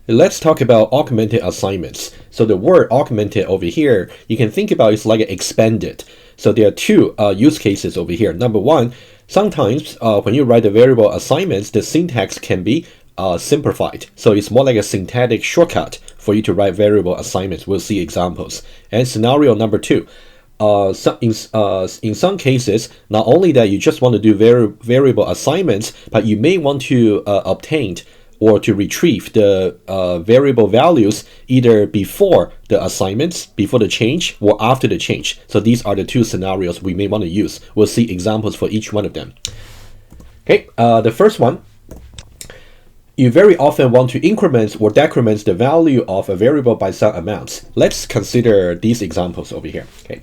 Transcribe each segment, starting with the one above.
Let's talk about augmented assignments. So the word augmented over here, you can think about it's like expanded. So there are two use cases over here. Number one, sometimes when you write the variable assignments, the syntax can be simplified. So it's more like a syntactic shortcut for you to write variable assignments. We'll see examples. And scenario number two, in some cases, not only that you just want to do variable assignments, but you may want to obtain or to retrieve the variable values either before the assignments, before the change, or after the change. So these are the two scenarios we may want to use. We'll see examples for each one of them. Okay, the first one, you very often want to increment or decrement the value of a variable by some amounts. Let's consider these examples over here. Okay,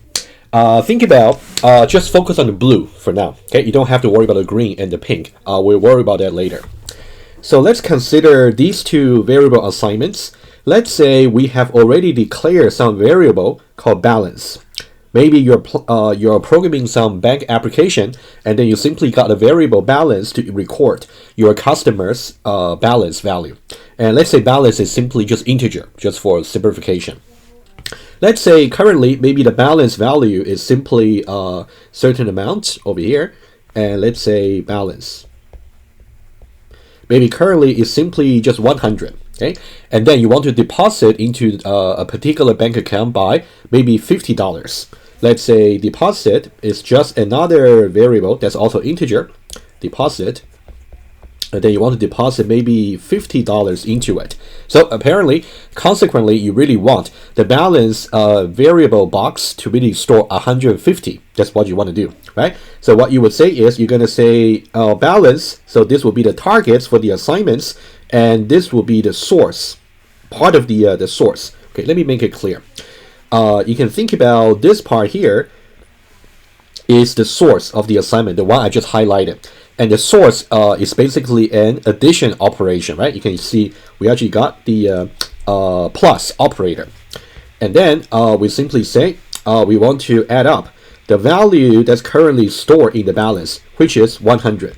think about, just focus on the blue for now. Okay, you don't have to worry about the green and the pink. We'll worry about that later. So let's consider these two variable assignments. Let's say we have already declared some variable called balance. Maybe you're programming some bank application, and then you simply got a variable balance to record your customer's balance value. And let's say balance is simply just integer, just for simplification. Let's say currently maybe the balance value is simply a certain amount over here, and let's say balance. Maybe currently is simply just 100, okay? And then you want to deposit into a particular bank account by maybe $50. Let's say deposit is just another variable that's also integer, deposit, and then you want to deposit maybe $50 into it. So apparently, consequently, you really want the balance variable box to really store 150. That's what you want to do, right? So what you would say is you're going to say balance. So this will be the targets for the assignments, and this will be the source, part of the source. Okay, let me make it clear. You can think about this part here is the source of the assignment, the one I just highlighted. And the source is basically an addition operation, right? You can see we actually got the plus operator. And then we simply say we want to add up the value that's currently stored in the balance, which is 100.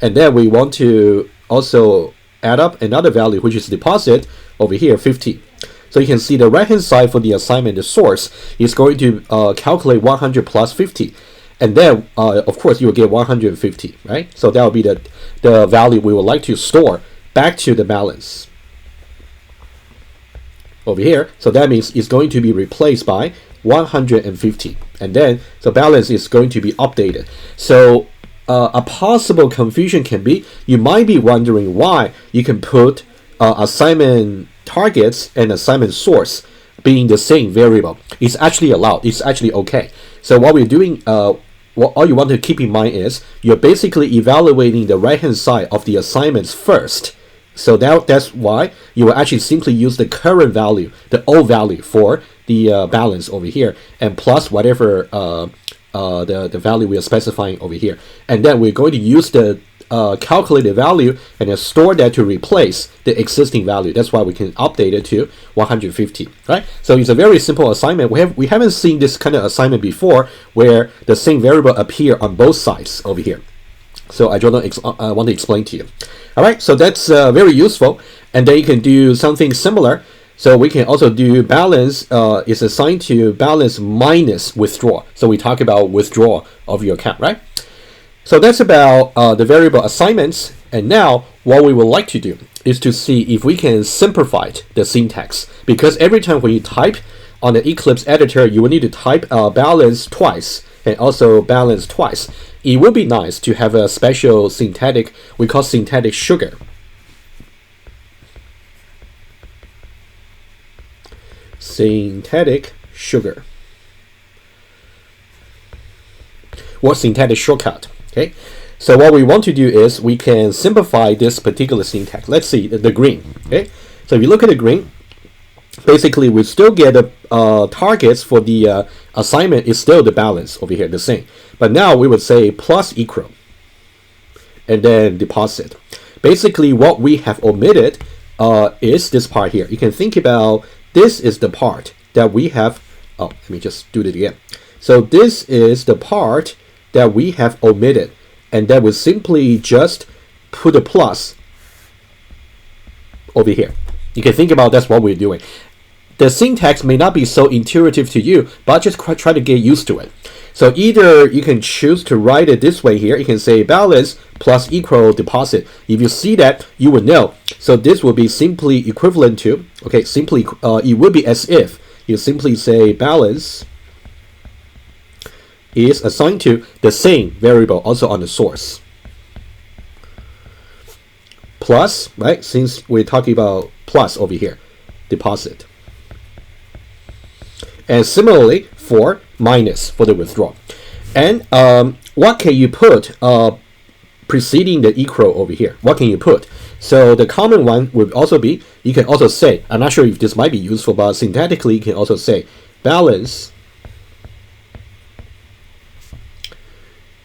And then we want to also add up another value, which is deposit over here, 50. So you can see the right-hand side for the assignment, the source, is going to calculate 100 plus 50. And then, of course, you will get 150, right? So that will be the value we would like to store back to the balance over here. So that means it's going to be replaced by 150. And then the balance is going to be updated. So a possible confusion can be, you might be wondering why you can put assignment targets and assignment source being the same variable. It's actually allowed. It's actually okay. So what we're doing, all you want to keep in mind is you're basically evaluating the right-hand side of the assignments first. So that's why you will actually simply use the current value, the old value for the balance over here, and plus whatever the value we are specifying over here. And then we're going to use the calculated value and then store that to replace the existing value. That's why we can update it to 150, right? So it's a very simple assignment. We haven't seen this kind of assignment before where the same variable appear on both sides over here. So I want to explain to you. All right, so that's very useful. And then you can do something similar. So we can also do balance is assigned to balance minus withdraw. So we talk about withdrawal of your account, right? So that's about the variable assignments. And now what we would like to do is to see if we can simplify the syntax. Because every time when you type on the Eclipse editor, you will need to type balance twice and also balance twice. It would be nice to have a special syntactic, we call syntactic sugar. Syntactic sugar. Or syntactic shortcut. Okay, so what we want to do is we can simplify this particular syntax. Let's see the green. Okay, so if you look at the green, basically we still get the targets for the assignment is still the balance over here, the same. But now we would say plus equal, and then deposit. Basically, what we have omitted is this part here. You can think about this is the part that we have. Oh, let me just do it again. So this is the part that we have omitted, and that will simply just put a plus over here. You can think about that's what we're doing. The syntax may not be so intuitive to you, but just try to get used to it. So either you can choose to write it this way here. You can say balance plus equal deposit. If you see that, you would know. So this will be simply equivalent to, okay, simply, it would be as if you simply say balance is assigned to the same variable also on the source. Plus, right, since we're talking about plus over here, deposit. And similarly for minus for the withdrawal. And what can you put preceding the equal over here? What can you put? So the common one would also be, you can also say, I'm not sure if this might be useful, but syntactically you can also say balance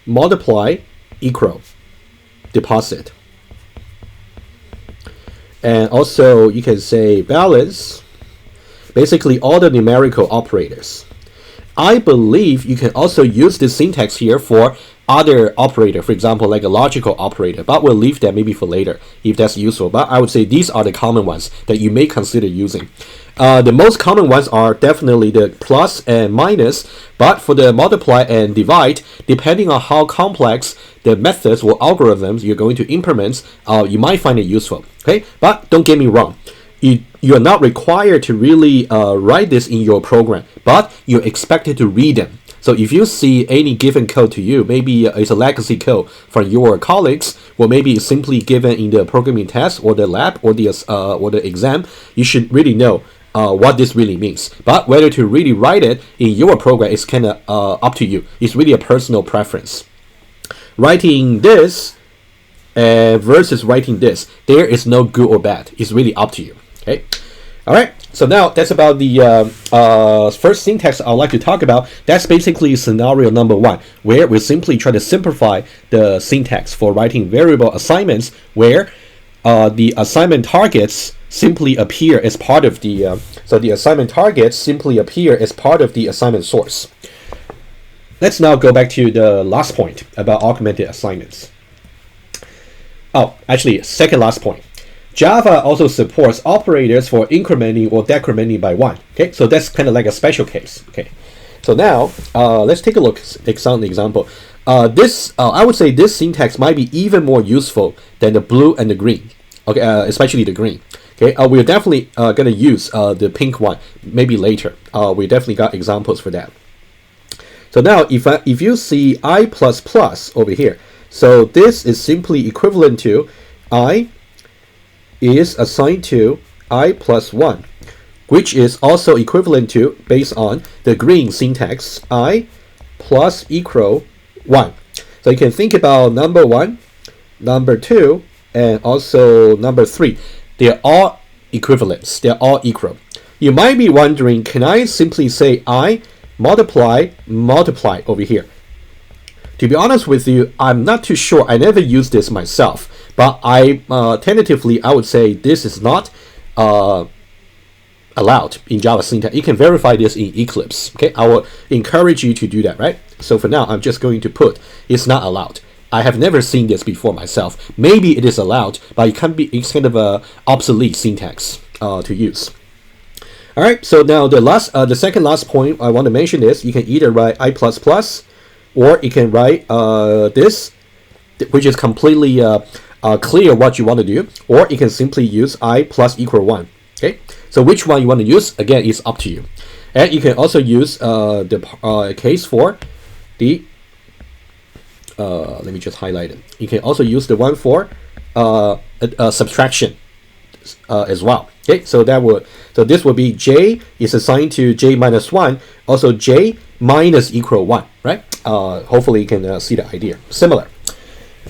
multiply equal deposit. And also you can say balance basically all the numerical operators. I believe you can also use this syntax here for other operator, for example, like a logical operator, but we'll leave that maybe for later if that's useful. But I would say these are the common ones that you may consider using. The most common ones are definitely the plus and minus, but for the multiply and divide, depending on how complex the methods or algorithms you're going to implement, you might find it useful. Okay, but don't get me wrong. You're not required to really write this in your program, but you're expected to read them. So if you see any given code to you, maybe it's a legacy code from your colleagues, or maybe it's simply given in the programming test or the lab or the exam, you should really know what this really means. But whether to really write it in your program is kind of up to you. It's really a personal preference. Writing this versus writing this, there is no good or bad. It's really up to you. Okay. All right. So now that's about the first syntax I'd like to talk about. That's basically scenario number one, where we simply try to simplify the syntax for writing variable assignments, where the assignment targets simply appear as part of the the assignment targets simply appear as part of the assignment source. Let's now go back to the last point about augmented assignments. Oh, actually, second last point. Java also supports operators for incrementing or decrementing by 1. Okay, so that's kind of like a special case. Okay, so now let's take a look at some example. I would say this syntax might be even more useful than the blue and the green. Okay, especially the green. Okay, we're definitely gonna use the pink one maybe later. We definitely got examples for that. So now if you see I++ over here, so this is simply equivalent to I is assigned to I plus 1, which is also equivalent to, based on the green syntax, I plus equal 1. So you can think about number 1, number 2, and also number 3. They're all equivalents. They're all equal. You might be wondering, can I simply say I multiply over here? To be honest with you, I'm not too sure. I never used this myself. But tentatively, I would say this is not allowed in Java syntax. You can verify this in Eclipse. Okay, I will encourage you to do that, right? So for now, I'm just going to put it's not allowed. I have never seen this before myself. Maybe it is allowed, but it's kind of a obsolete syntax to use. All right. So now the second last point I want to mention is you can either write I++, or you can write this, which is completely clear what you want to do, or you can simply use I plus equal 1. Okay, so which one you want to use, again, is up to you. And you can also use the case for the let me just highlight it. You can also use the one for subtraction as well. Okay, so this will be j is assigned to j minus 1, also j minus equal 1, right? Hopefully you can see the idea. Similar.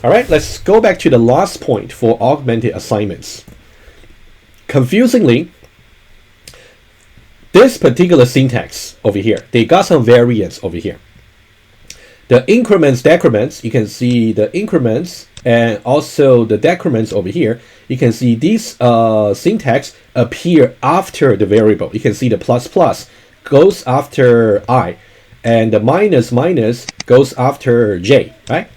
All right, let's go back to the last point for augmented assignments. Confusingly, this particular syntax over here, they got some variants over here. The increments, decrements, you can see the increments and also the decrements over here. You can see these syntax appear after the variable. You can see the plus goes after I, and the minus goes after j, right?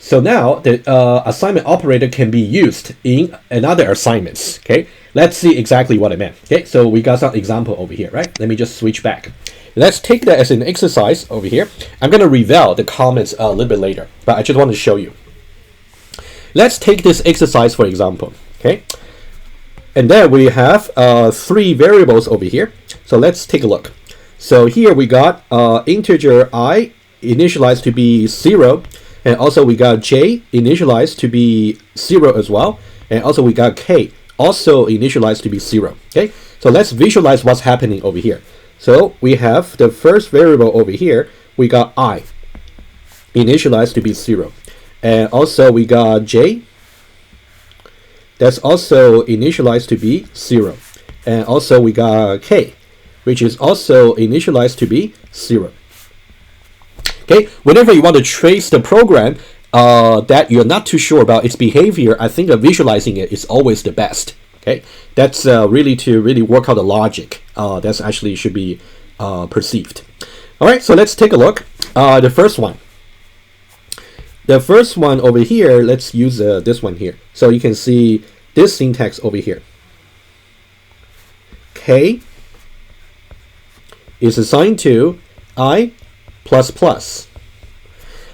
So now the assignment operator can be used in another assignments. Okay, let's see exactly what I meant. Okay, so we got some example over here, right? Let me just switch back. Let's take that as an exercise over here. I'm going to reveal the comments a little bit later, but I just want to show you. Let's take this exercise for example. Okay, and then we have 3 variables over here. So let's take a look. So here we got integer I initialized to be 0. And also we got j initialized to be 0 as well. And also we got k also initialized to be 0. Okay, so let's visualize what's happening over here. So we have the first variable over here. We got I initialized to be 0. And also we got j. That's also initialized to be 0. And also we got k, which is also initialized to be 0. Okay, whenever you want to trace the program that you're not too sure about its behavior, I think visualizing it is always the best. Okay, that's really to really work out the logic. That's actually should be perceived. All right, so let's take a look. The first one. The first one over here, let's use this one here. So you can see this syntax over here. K is assigned to I plus plus.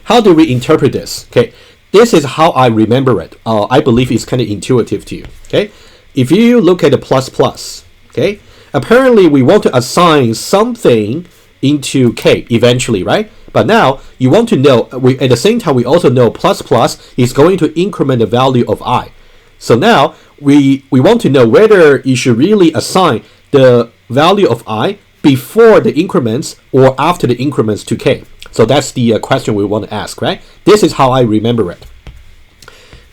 How do we interpret this? Okay, this is how I remember it. I believe it's kind of intuitive to you. Okay, if you look at the plus plus, okay, apparently we want to assign something into k eventually, right? But now you want to know, at the same time we also know plus plus is going to increment the value of I. So now we want to know whether you should really assign the value of I before the increments or after the increments to k. So that's the question we want to ask, right? This is how I remember it.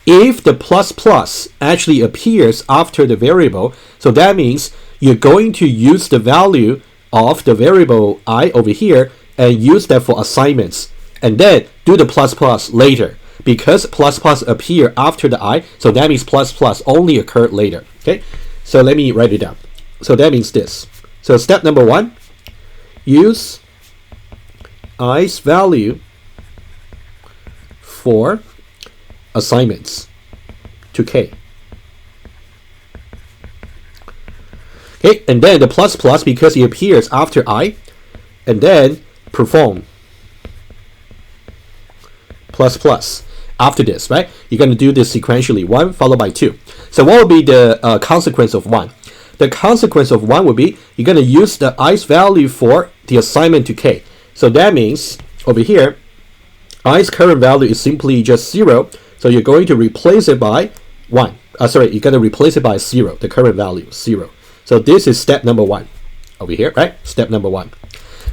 If the plus plus actually appears after the variable, so that means you're going to use the value of the variable I over here and use that for assignments, and then do the plus plus later. Because plus plus appear after the I, so that means plus plus only occurred later. Okay, so let me write it down. So that means this. So step number 1, use I's value for assignments to k. Okay, and then the plus plus, because it appears after I, and then perform plus plus after this, right? You're going to do this sequentially, 1 followed by 2. So what will be the consequence of 1? The consequence of 1 would be you're going to use the I's value for the assignment to k. So that means over here, I's current value is simply just 0. So you're going to replace it by 1. You're going to replace it by 0, the current value, 0. So this is step number 1 over here, right? Step number 1.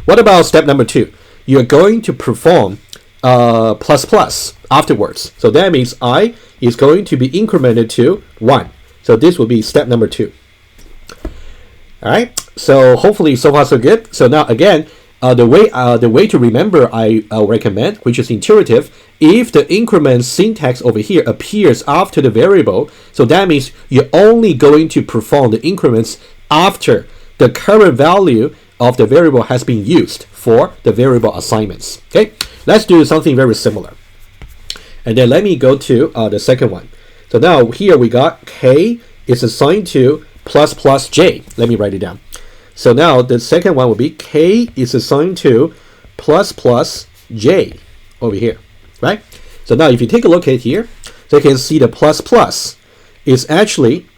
What about step number 2? You're going to perform plus plus afterwards. So that means I is going to be incremented to 1. So this will be step number 2. All right. So hopefully so far so good. So now again, the way to remember I recommend, which is intuitive, if the increment syntax over here appears after the variable, so that means you're only going to perform the increments after the current value of the variable has been used for the variable assignments. Okay, let's do something very similar. And then let me go to the second one. So now here we got k is assigned to plus plus j. Let me write it down. So now the second one will be k is assigned to plus plus j over here, right? So now if you take a look at here, so you can see the plus plus is actually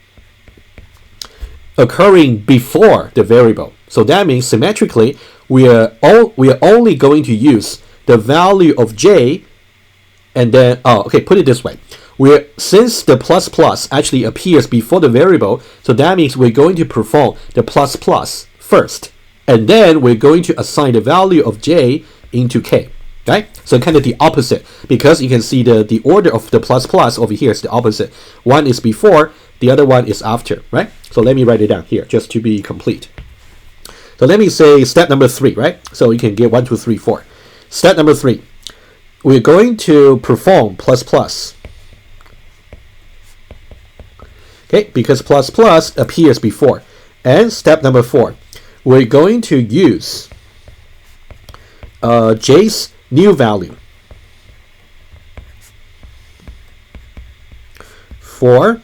occurring before the variable. So that means symmetrically we are only going to use the value of j, and then put it this way. Since the plus plus actually appears before the variable, so that means we're going to perform the plus plus first, and then we're going to assign the value of j into k. Okay, so kind of the opposite, because you can see the order of the plus plus over here is the opposite. One is before, the other one is after, right? So let me write it down here just to be complete. So let me say step number 3, right? So you can get 1, 2, 3, 4. Step number 3, we're going to perform plus plus. Okay, because plus plus appears before. And step number 4, we're going to use j's new value for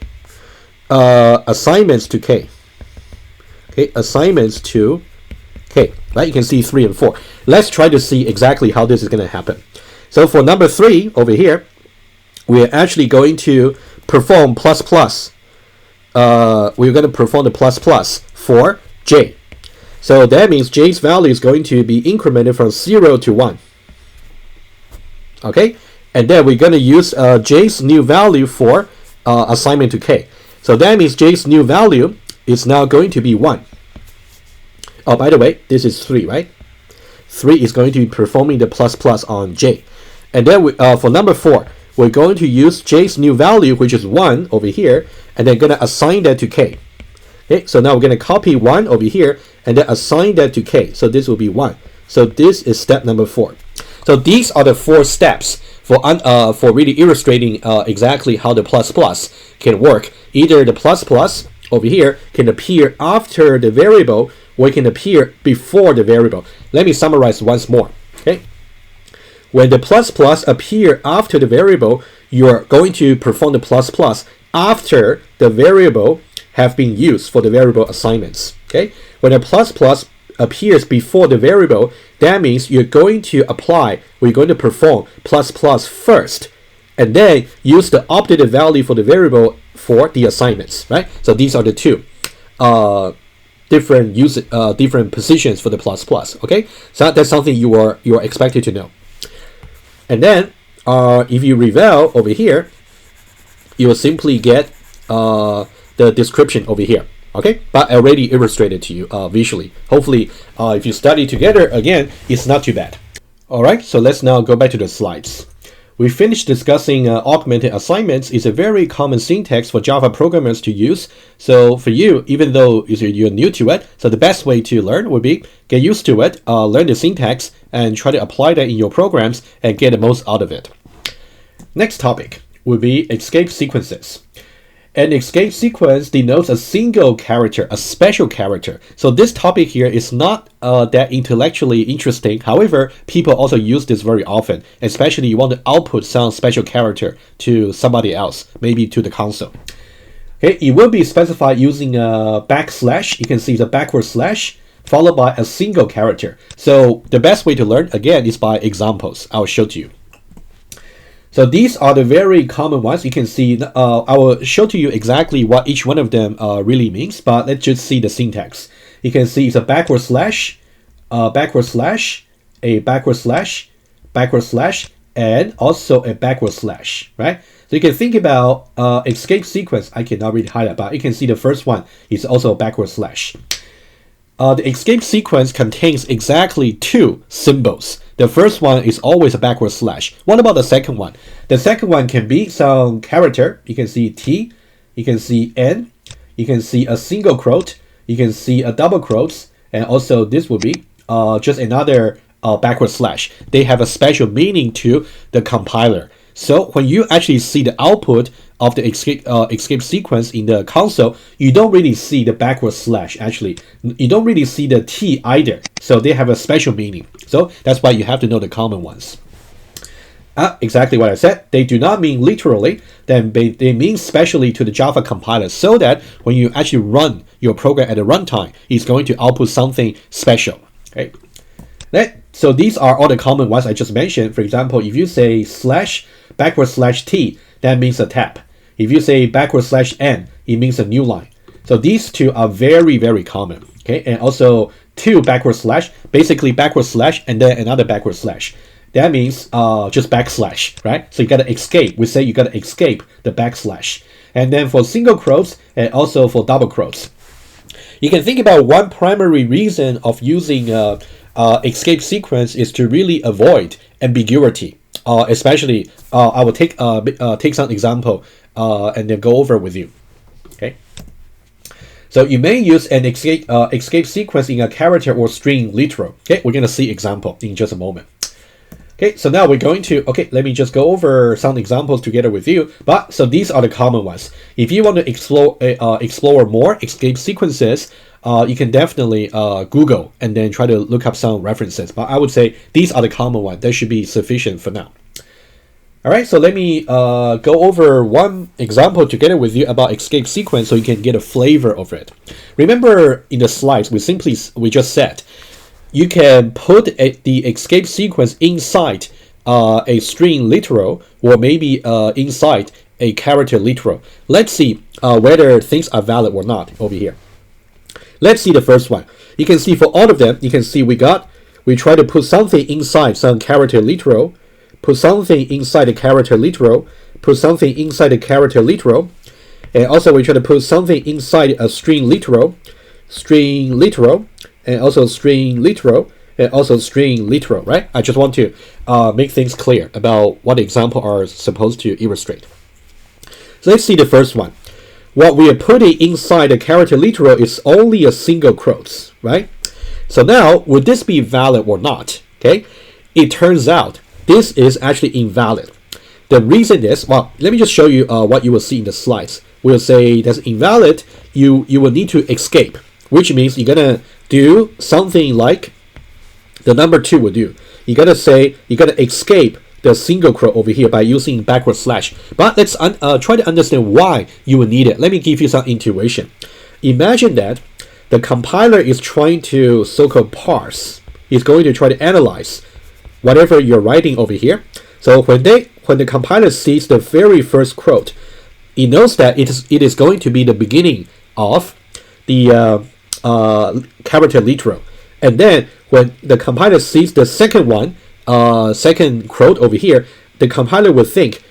assignments to K. Okay, assignments to K, right? You can see 3 and 4. Let's try to see exactly how this is going to happen. So for number 3 over here, we're actually going to perform plus plus. We're going to perform the plus plus for J. So that means J's value is going to be incremented from 0 to 1. Okay, and then we're going to use J's new value for assignment to K. So that means J's new value is now going to be 1. Oh, by the way, this is 3, right? 3 is going to be performing the plus plus on J. And then for number 4, we're going to use J's new value, which is 1 over here, and then going to assign that to K. Okay, so now we're going to copy 1 over here, and then assign that to K. So this will be 1. So this is step number 4. So these are the 4 steps for really illustrating exactly how the plus plus can work. Either the plus plus over here can appear after the variable, or it can appear before the variable. Let me summarize once more. Okay, when the plus plus appear after the variable, you're going to perform the plus plus after the variable have been used for the variable assignments. Okay, when the plus plus appears before the variable, that means we're going to perform plus plus first, and then use the updated value for the variable for the assignments, right? So these are the 2 different positions for the plus plus. Okay, so that's something you are expected to know. And then if you reveal over here, you will simply get the description over here. Okay, but I already illustrated to you visually. Hopefully, if you study together again, it's not too bad. All right, so let's now go back to the slides. We finished discussing augmented assignments. Is a very common syntax for Java programmers to use. So for you, even though you're new to it, so the best way to learn would be get used to it, learn the syntax, and try to apply that in your programs and get the most out of it. Next topic would be escape sequences. An escape sequence denotes a single character, a special character. So this topic here is not that intellectually interesting. However, people also use this very often, especially you want to output some special character to somebody else, maybe to the console. Okay, it will be specified using a backslash. You can see the backward slash followed by a single character. So the best way to learn, again, is by examples. I'll show to you. So these are the very common ones. You can see, I will show to you exactly what each one of them really means, but let's just see the syntax. You can see it's a backward slash, backward slash, a backward slash, backward slash, and also a backward slash, right? So you can think about escape sequence. I cannot really highlight, but you can see the first one is also a backward slash. The escape sequence contains exactly 2 symbols. The first one is always a backward slash. What about the second one? The second one can be some character. You can see T, you can see N, you can see a single quote, you can see a double quotes, and also this would be just another backward slash. They have a special meaning to the compiler. So when you actually see the output of the escape sequence in the console, you don't really see the backward slash. Actually, you don't really see the T either. So they have a special meaning. So that's why you have to know the common ones. Exactly what I said. They do not mean literally. Then they mean specially to the Java compiler, so that when you actually run your program at the runtime, it's going to output something special. Okay. So these are all the common ones I just mentioned. For example, if you say slash backward slash T, that means a tab. If you say backward slash N, it means a new line. So these 2 are very, very common. Okay, and also 2 backward slash, basically backward slash and then another backward slash. That means just backslash, right? So you got to escape. We say you got to escape the backslash. And then for single quotes and also for double quotes. You can think about one primary reason of using escape sequence is to really avoid ambiguity. Especially, I will take some example and then go over with you. Okay. So you may use an escape sequence in a character or string literal. Okay, we're gonna see example in just a moment. Okay, so now we're going to, let me just go over some examples together with you. But so these are the common ones. If you want to explore more escape sequences, you can definitely Google and then try to look up some references. But I would say these are the common ones. That should be sufficient for now. All right, so let me go over one example together with you about escape sequence so you can get a flavor of it. Remember in the slides, we just said you can put the escape sequence inside a string literal or maybe inside a character literal. Let's see whether things are valid or not over here. Let's see the first one. You can see for all of them, you can see we try to put something inside some character literal, put something inside the character literal, put something inside the character literal, and also we try to put something inside a string literal, and also string literal, and also string literal, right? I just want to make things clear about what the example are supposed to illustrate. So let's see the first one. What we are putting inside the character literal is only a single quotes, right? So now, would this be valid or not? Okay, it turns out this is actually invalid. The reason is, well, let me just show you what you will see in the slides. We'll say that's invalid. You will need to escape, which means you're gonna do something like the number 2 would do. You gotta escape the single quote over here by using backward slash. But let's try to understand why you will need it. Let me give you some intuition. Imagine that the compiler is trying to so-called parse. It's going to try to analyze whatever you're writing over here. So when the compiler sees the very first quote, it knows that it is going to be the beginning of the character literal. And then when the compiler sees the second one, second quote over here, the compiler will think,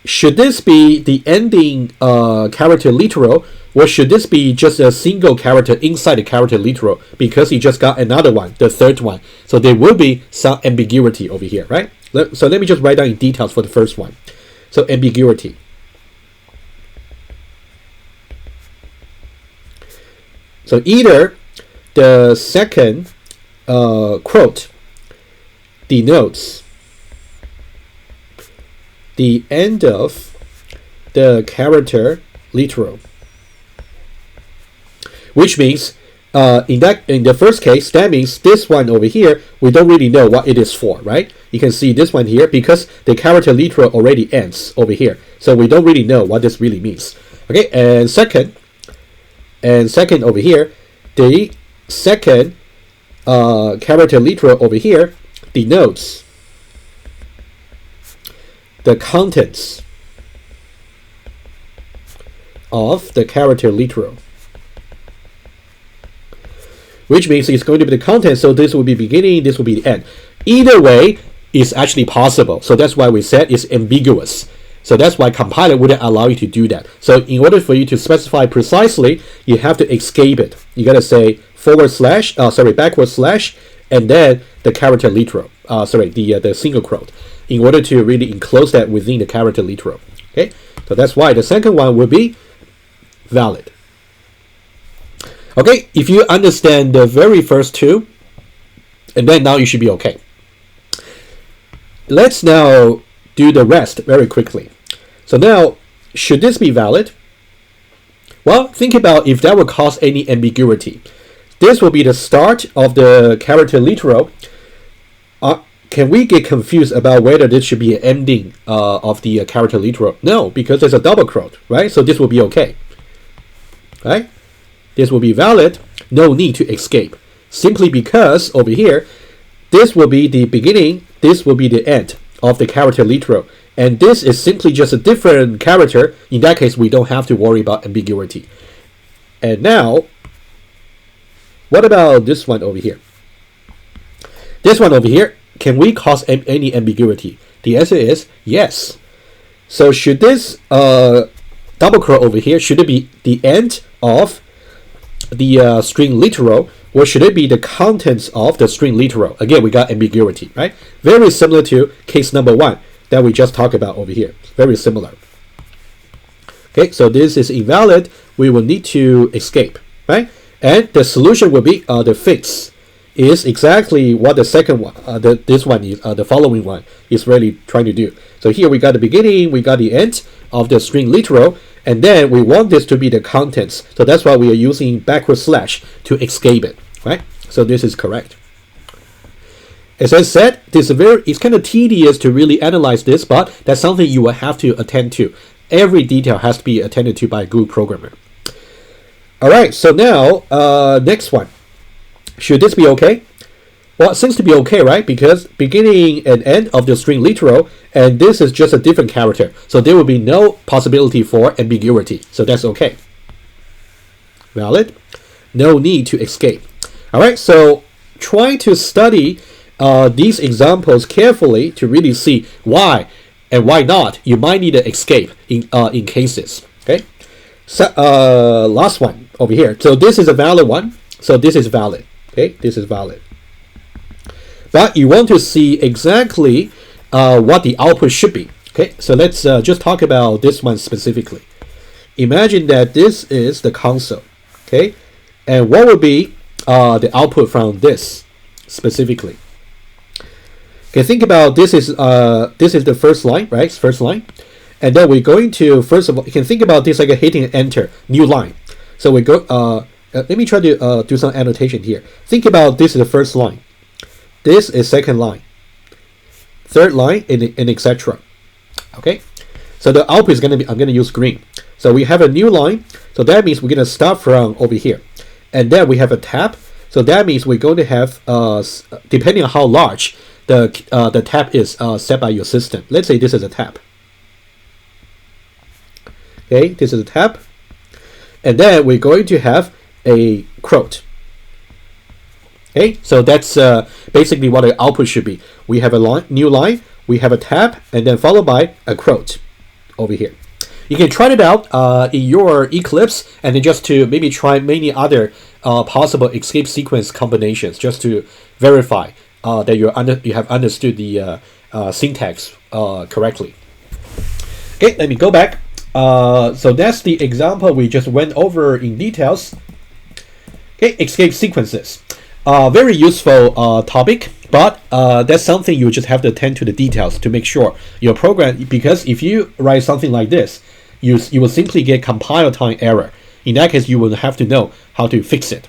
should this be the ending character literal, or should this be just a single character inside the character literal, because he just got another one, the third one. So there will be some ambiguity over here, right? So let me just write down in details for the first one. So ambiguity. So either the second quote denotes the end of the character literal, which means in the first case, that means this one over here, we don't really know what it is for, right? You can see this one here because the character literal already ends over here, so we don't really know what this really means. Okay, and second over here, the second character literal over here denotes the contents of the character literal, which means it's going to be the content. So this will be beginning, this will be the end. Either way is actually possible. So that's why we said it's ambiguous. So that's why compiler wouldn't allow you to do that. So in order for you to specify precisely, you have to escape it. You gotta say backward slash, and then the character literal. The single quote, in order to really enclose that within the character literal. Okay, so that's why the second one will be valid. Okay, if you understand the very first two, and then now you should be okay. Let's now do the rest very quickly. So now, should this be valid? Well, think about if that would cause any ambiguity. This will be the start of the character literal. Can we get confused about whether this should be an ending of the character literal? No, because there's a double quote, right? So this will be okay, right? This will be valid. No need to escape. Simply because over here, this will be the beginning, this will be the end of the character literal. And this is simply just a different character. In that case, we don't have to worry about ambiguity. And now, what about this one over here? This one over here, can we cause any ambiguity? The answer is yes. So should this double quote over here, should it be the end of the string literal, or should it be the contents of the string literal? Again, we got ambiguity, right? Very similar to case number 1 that we just talked about over here. Very similar. Okay, so this is invalid. We will need to escape, right? And the solution will be the fix is exactly what the second one, this one is, the following one is really trying to do. So here we got the beginning, we got the end of the string literal, and then we want this to be the contents. So that's why we are using backward slash to escape it, right? So this is correct. As I said, it's kind of tedious to really analyze this, but that's something you will have to attend to. Every detail has to be attended to by a good programmer. All right, so now next one. Should this be okay? Well, it seems to be okay, right? Because beginning and end of the string literal, and this is just a different character, so there will be no possibility for ambiguity. So that's okay. Valid. No need to escape. All right, so try to study these examples carefully to really see why and why not you might need to escape in cases. Okay. So last one over here. So this is a valid one. So this is valid. Okay, this is valid. But you want to see exactly what the output should be. Okay, so let's just talk about this one specifically. Imagine that this is the console. Okay, and what would be the output from this specifically? Okay, think about this is the first line, right? First line, and then we're going to first of all, you can think about this like a hitting enter, new line. So we go. Let me try to do some annotation here. Think about this is the first line. This is second line, third line, and etc. Okay, so the output is gonna be, I'm gonna use green. So we have a new line. So that means we're gonna start from over here, and then we have a tab. So that means we're going to have depending on how large the tab is set by your system. Let's say this is a tab. Okay, this is a tab, and then we're going to have a quote. Okay, so that's basically what the output should be. We have a line, new line, we have a tab, and then followed by a quote over here. You can try it out in your Eclipse, and then just to maybe try many other possible escape sequence combinations, just to verify that you have understood the syntax correctly. Okay, let me go back. So that's the example we just went over in details. Okay, escape sequences. Very useful topic, but that's something you just have to attend to the details to make sure your program, because if you write something like this, you will simply get compile time error. In that case, you will have to know how to fix it.